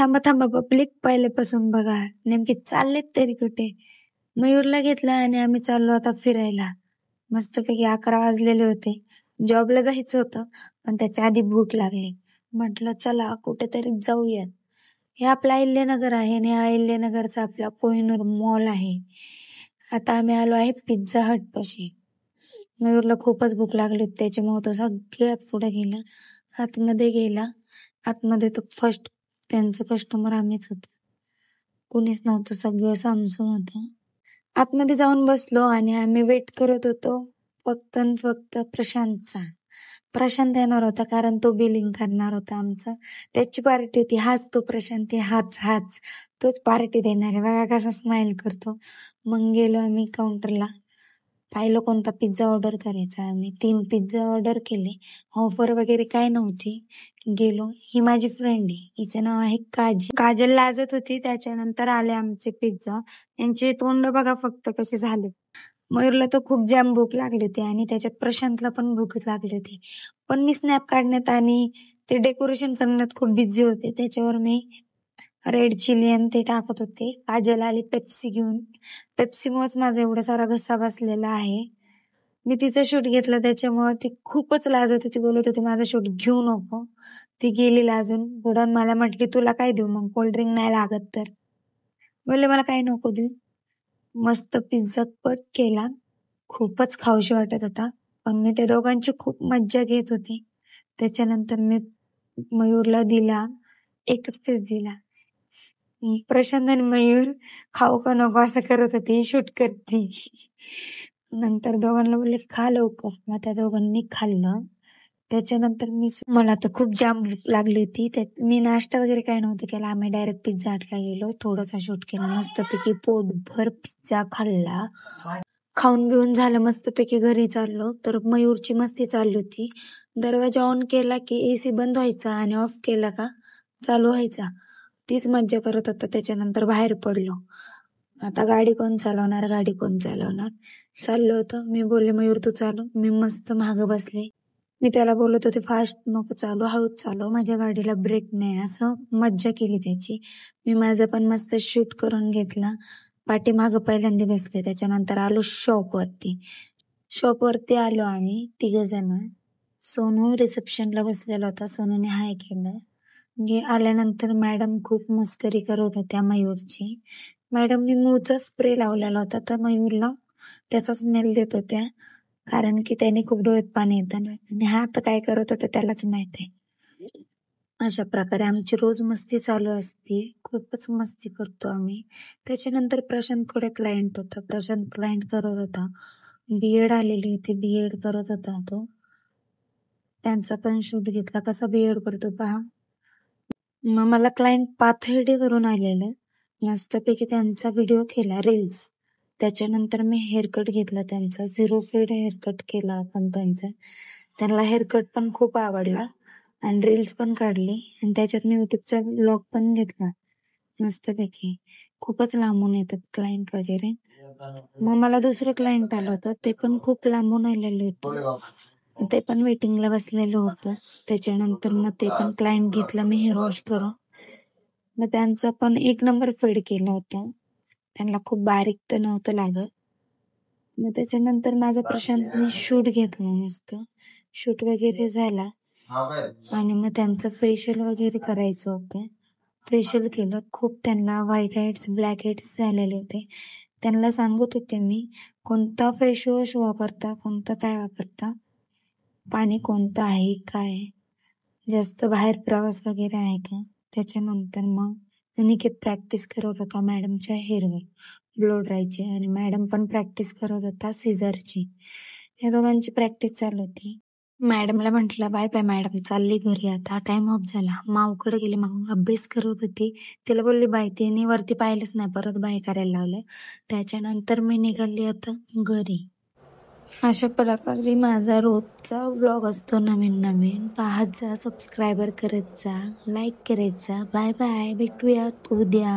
थांबा थांबा पब्लिक, पहिल्यापासून बघा. नेमके चाललेत तरी कुठे. मयूरला घेतला आणि आम्ही चाललो आता फिरायला. मस्तपैकी 11 वाजलेले होते. जॉबला जायचं होतं पण त्याच्या आधी भूक लागली. म्हटलं चला कुठेतरी जाऊयात. हे आपला अहिल्यानगर आहे आणि हा अहिल्यानगरचा आपला कोहिनूर मॉल आहे. आता आम्ही आलो आहे पिझ्झा हट पाशी. मयूरला खूपच भूक लागली होती, त्याच्यामुळे तो सगळ्यात पुढे गेला, आतमध्ये गेला. आतमध्ये तर फर्स्ट त्यांचं कस्टमर आम्हीच होतो, कुणीच नव्हतं, सगळं सामसूम होतं. आतमध्ये जाऊन बसलो आणि आम्ही वेट करत होतो फक्त आणि फक्त प्रशांतचा. प्रशांत येणार होता कारण तो बिलिंग करणार होता आमचं, त्याची पार्टी होती. हाच तो प्रशांत, हाच तोच पार्टी देणार आहे. बघा कसा स्माइल करतो. मग गेलो आम्ही काउंटरला, पाहिलं कोणता पिझ्झा ऑर्डर करायचा. आम्ही 3 पिझ्झा ऑर्डर केले. ऑफर वगैरे काय नव्हती. गेलो. ही माझी फ्रेंड आहे, हिचं नाव आहे काजल लाजत होती. त्याच्यानंतर आले आमचे पिझ्झा. यांचे तोंड बघा फक्त कसे झाले. मयूरला तर खूप जाम भूक लागली होती आणि त्याच्यात प्रशांतला पण भूक लागली होती. पण मी स्नॅप काढण्यात आणि ते डेकोरेशन करण्यात खूप बिझी होते, त्याच्यावर मी रेड चिली आणि ते टाकत होते. काजल आली पेप्सी घेऊन. पेप्सीमुळेच माझा एवढा सारा घसा बसलेला आहे. मी तिचं शूट घेतलं त्याच्यामुळे ती खूपच लाजत होती, बोलत होती माझा शूट घेऊ नको. ती गेली लाजून पुढं. मला म्हटली तुला काय देऊ मग, कोल्ड्रिंक नाही लागत तर. बोलले मला काही नको देऊ. मस्त पिझ्झा कट केला. खूपच खाऊशी वाटत होता पण मी त्या दोघांची खूप मज्जा घेत होती. त्याच्यानंतर मी मयूरला दिला, एकच पीस दिला. प्रशांत आणि मयूर खाऊ का नको असं करत होते, शूट करती. नंतर दोघांना बोलले खा लवकर, मग त्या दोघांनी खाल्लं. त्याच्यानंतर मला तर खूप जाम भूक लागली होती. मी नाश्ता वगैरे काय नव्हतं केला, आम्ही डायरेक्ट पिझ्झा हटला गेलो. थोडासा शूट केला, मस्तपैकी पोटभर पिझ्झा खाल्ला. खाऊन बिऊन झालं, मस्तपैकी घरी चाललो. तर मयूरची मस्ती चालली होती. दरवाजा ऑन केला की AC बंद व्हायचा आणि ऑफ केला का चालू व्हायचा. तीच मज्जा करत होता. त्याच्यानंतर बाहेर पडलो. आता गाडी कोण चालवणार. चाललो होतं. मी बोलले मयूर तू चालव. मी मस्त मागं बसले. मी त्याला बोलत होते फास्ट नको चालू, हळूच चालव, माझ्या गाडीला ब्रेक नाही. असं मज्जा केली त्याची. मी माझं पण मस्त शूट करून घेतला. पाठीमागं पहिल्यांदा बसले. त्याच्यानंतर आलो शॉपवरती आलो आम्ही 3 जण. सोनू रिसेप्शनला बसलेला होता, सोनूने हाय केलं. आल्यानंतर मॅडम खूप मस्करी करत होत्या मयूरची. मॅडमनी मूळचा स्प्रे लावलेला होता तर मयूरला त्याचा स्मेल देत होत्या, कारण की त्याने खूप डोळ्यात पाणी येतं ना, आणि हा आता काय करत होता त्यालाच माहित आहे. अशा प्रकारे आमची रोज मस्ती चालू असते. खूपच मस्ती करतो आम्ही. त्याच्यानंतर प्रशांतकडे क्लायंट होता. प्रशांत क्लायंट करत होता. BEd आलेली होती, BEd करत होता तो. त्यांचा पण शूट घेतला, कसा BEd करतो पहा. मग मला क्लायंट पाथर्डीवरून आलेलं. मस्तपैकी त्यांचा व्हिडिओ केला, रील्स. त्याच्यानंतर मी हेअरकट घेतला त्यांचा, 0 फेड हेअरकट केला आपण त्यांचा. त्यांना हेअरकट पण खूप आवडला आणि रील्स पण काढली आणि त्याच्यात मी युट्यूबचा व्लॉग पण घेतला मस्तपैकी. खूपच लांबून येतात क्लायंट वगैरे. मग मला दुसरं क्लायंट आलं होतं, ते पण खूप लांबून आलेलं होतं, ते पण वेटिंगला बसलेलं होतं. त्याच्यानंतर मग ते पण क्लायंट घेतलं मी हेअर वॉश करून. मग त्यांचा पण 1 नंबर फेड केला होता. त्यांना खूप बारीक तर नव्हतं लागत. मग त्याच्यानंतर माझा प्रशांतने शूट घेतला, मस्त शूट वगैरे झाला आणि मग त्यांचं फेशियल वगैरे करायचं होतं. फेशियल केलं. खूप त्यांना व्हाईट हेड्स, ब्लॅक हेड्स झालेले होते. त्यांना सांगत होते मी कोणता फेस वॉश वापरता, कोणतं काय वापरता, पाणी कोणतं आहे, काय जास्त बाहेर प्रवास वगैरे आहे का. त्याच्यानंतर मग निकेत प्रॅक्टिस करत होता मॅडमच्या हेअरवर ब्लो ड्रायची आणि मॅडम पण प्रॅक्टिस करत होता सिझरची. या दोघांची प्रॅक्टिस चालू होती. मॅडमला म्हटलं बाय बाय मॅडम, चालली घरी आता, टाइम ऑफ झाला. माऊकडे गेले, माऊ अभ्यास करत होती. तिला बोलली बाय, तिने वरती पाहिलंच नाही, परत बाय करायला लावलं. त्याच्यानंतर मी निघाली आता घरी. अशा प्रकारे माझा रोजचा व्लॉग असतो नवीन. पाहत जा, सबस्क्रायबर करत जा, लाईक करत जा. बाय बाय, भेटूयात उद्या.